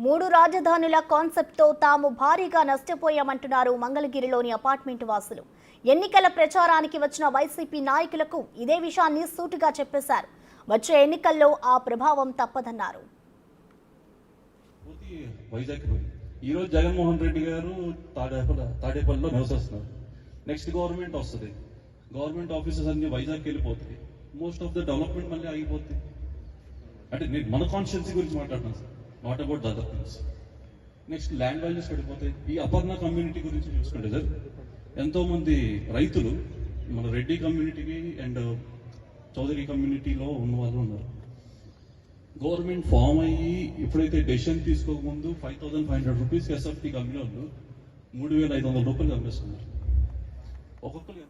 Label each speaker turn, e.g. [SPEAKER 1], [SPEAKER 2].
[SPEAKER 1] మూడు రాజధానుల కాన్సెప్ట్తో తాము భారీగా నష్టపోయామంటున్నారు మంగళగిరిలోని అపార్ట్మెంట్ వాసులు. ఎన్నికల ప్రచారానికి వచ్చిన వైసీపీ నాయకులకు ఇదే విషయాన్ని సూటిగా చెప్పేశారు. వచ్చే ఎన్నికల్లో ఆ ప్రభావం తప్పదన్నారు.
[SPEAKER 2] ఈరోజు జగన్మోహన్ రెడ్డి గారు తాడేపల్లిలో నివసిస్తున్నారు. నెక్స్ట్ గవర్నమెంట్ వస్తుంది, గవర్నమెంట్ ఆఫీసెస్ అన్ని వైజాగ్కి వెళ్ళిపోతాయి. మోస్ట్ ఆఫ్ ద డెవలప్మెంట్ మళ్ళీ ఆగిపోతుంది. అంటే నేను మన కాన్స్టిట్యున్సీ గురించి మాట్లాడుతున్నాను sir, not about the other things. Next land values పడిపోతాయి. ఈ అపర్ణ కమ్యూనిటీ గురించి చూసుకుంటే సార్, ఎంతో మంది రైతులు మన రెడ్డి కమ్యూనిటీకి అండ్ చౌదరి కమ్యూనిటీలో ఉన్న వాళ్ళు ఉన్నారు. గవర్నమెంట్ ఫామ్ అయ్యి ఎప్పుడైతే డెసిషన్ తీసుకోకముందు 5,500 రూపీస్కి ఎస్ఎఫ్టీ కంపెనీ వాళ్ళు 3,500 రూపాయలు అమ్మేస్తున్నారు ఒక్కొక్కరు.